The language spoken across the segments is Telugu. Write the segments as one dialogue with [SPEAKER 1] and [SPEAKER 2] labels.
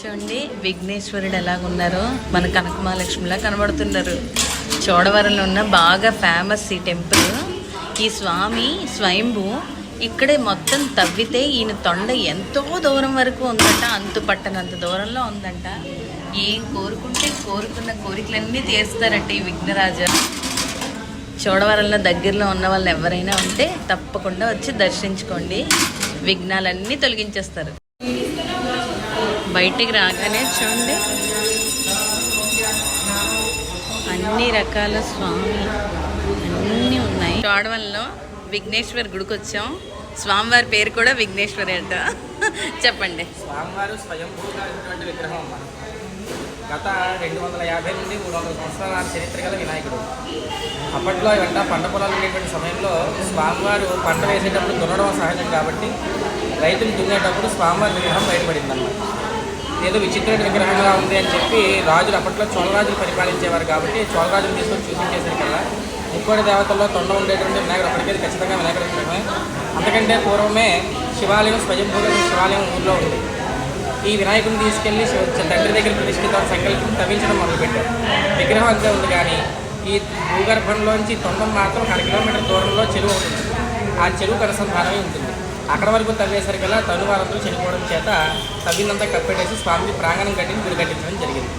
[SPEAKER 1] చూడండి విఘ్నేశ్వరుడు ఎలాగున్నారో మన కనకమహాలక్ష్మిలా కనబడుతున్నారు. చోడవరంలో ఉన్న బాగా ఫేమస్ ఈ టెంపుల్. ఈ స్వామి స్వయంభూ ఇక్కడే మొత్తం తవ్వితే ఈయన తొండ ఎంతో దూరం వరకు ఉందంట, అంతు పట్టనంత దూరంలో ఉందంట. ఏం కోరుకుంటే కోరుకున్న కోరికలన్నీ తీరుస్తారంట ఈ విఘ్నరాజ. చోడవరంలో దగ్గరలో ఉన్న వాళ్ళు ఎవరైనా ఉంటే తప్పకుండా వచ్చి దర్శించుకోండి, విఘ్నాలన్నీ తొలగించేస్తారు. బయటికి రాగానే చూడండి అన్ని రకాల స్వామి అన్నీ ఉన్నాయి. చోడవరంలో విఘ్నేశ్వర్ గుడికి వచ్చాం. స్వామివారి పేరు కూడా విఘ్నేశ్వరి అంట. చెప్పండి.
[SPEAKER 2] స్వామివారు స్వయంభూగా విగ్రహం అమ్మ. గత 250 నుండి 300 సంవత్సరాల చరిత్ర గల వినాయకుడు. అప్పట్లో ఇవంట పంట పొలాలు ఉండేటువంటి సమయంలో స్వామివారు పంట వేసేటప్పుడు దున్నడం సహజం కాబట్టి రైతులు దున్నేటప్పుడు స్వామివారి విగ్రహం బయటపడిందన్నమాట. ఏదో విచిత్రమైన విగ్రహంగా ఉంది అని చెప్పి రాజులు అప్పట్లో చోళరాజులు పరిపాలించేవారు కాబట్టి చోళరాజులు తీసుకొని చూపించేసరికల్లా ముక్కోటి దేవతల్లో తొండ ఉండేటువంటి వినాయకుడు అప్పటికేది ఖచ్చితంగా వినాయకుడి విగ్రహమే. అంతకంటే పూర్వమే శివాలయం స్వయంభూగా శివాలయం ఊళ్ళో ఉంది. ఈ వినాయకుడిని తీసుకెళ్లి తండ్రి దగ్గర ప్రతిష్ఠితం సంకల్పం తవ్వించడం మొదలుపెట్టారు. విగ్రహం అంతే ఉంది కానీ ఈ భూగర్భంలోంచి తొండం మాత్రం 1 కిలోమీటర్ దూరంలో చెరువు ఉంటుంది. ఆ చెరువు అనుసంధానమే ఉంటుంది. అక్కడ వరకు తవ్వేసరికల్లా తనువారందరూ చనిపోవడం చేత తవ్వినంతా కప్పెట్టేసి స్వామికి ప్రాంగణం కట్టించి గుడి కట్టించడం జరిగింది.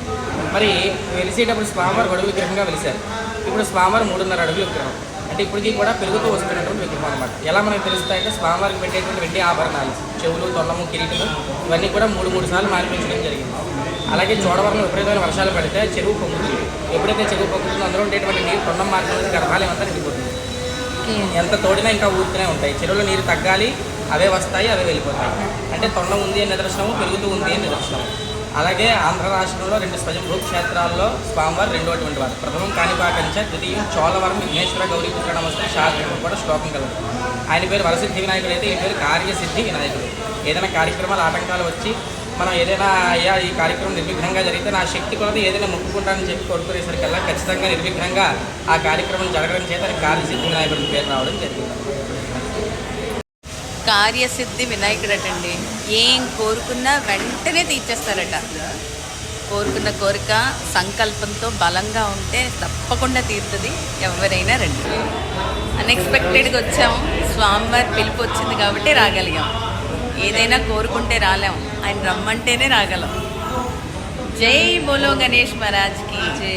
[SPEAKER 2] మరి వెలిసేటప్పుడు స్వామివారు గొడవ విగ్రహంగా వెలిశారు. ఇప్పుడు స్వామివారు 3.5 అడుగుల విగ్రహం. అంటే ఇప్పటికీ కూడా పెరుగుతూ వస్తున్నటువంటి విగ్రహం అనమాట. ఎలా మనకు తెలుస్తాయంటే స్వామివారికి పెట్టేటువంటి వెండి ఆభరణాలు, చెవులు, తొండము, కిరీటము ఇవన్నీ కూడా 3 సార్లు మార్పించడం జరిగింది. అలాగే చోడవరంలో విపరీతమైన వర్షాలు పడితే చెరువు పొంగుతుంది. ఎప్పుడైతే చెరువు పొంగుతుందో అందులో ఉండేటువంటి నీరు తొండం మార్గం గర్భాలయం అంతా నిండిపోతుంది. ఎంత తోడినా ఇంకా ఊరుతూనే ఉంటాయి. చెరువులో నీరు తగ్గాలి, అవే వస్తాయి, అవే వెళ్ళిపోతాయి. అంటే తొండం ఉంది అని నిదర్శనము, పెరుగుతూ ఉంది అని నిదర్శనం. అలాగే ఆంధ్ర రాష్ట్రంలో 2 స్వయంభూ క్షేత్రాల్లో స్వామివారు రెండోటువంటి వారు. ప్రథమం కాణిపాకంచ, ద్వితీయం చోళవరం విఘ్నేశ్వర గౌరీ పుత్రణమస్తే శాస్త్రం కూడా శ్లోకం కలదు. ఆయన పేరు వరసిద్ధి వినాయకుడు అయితే ఈ పేరు కార్యసిద్ధి వినాయకుడు. ఏదైనా కార్యక్రమాలు ఆటంకాలు వచ్చి మనం ఏదైనా అయ్యా ఈ కార్యక్రమం నిర్విఘ్నంగా జరిగితే నా శక్తి కొలది ఏదైనా మొక్కుకుంటానని చెప్పి కోరుకునేసరికల్లా ఖచ్చితంగా నిర్విఘ్నంగా ఆ కార్యక్రమం జరగడం చేత కార్యసిద్ధి వినాయకుడి పేరు రావడం జరిగింది.
[SPEAKER 1] కార్యసిద్ధి వినాయకుడటండి. ఏం కోరుకున్నా వెంటనే తీర్చేస్తారట. కోరుకున్న కోరిక సంకల్పంతో బలంగా ఉంటే తప్పకుండా తీరుతుంది. ఎవరైనా రండి. అన్ఎక్స్పెక్టెడ్గా వచ్చాము, స్వామివారి పిలుపు వచ్చింది కాబట్టి రాగలిగాం. ఏదైనా కోరుకుంటే రాలేం, ఆయన రమ్మంటేనే రాగలం. జై బోలో గణేష్ మహారాజ్కి జై.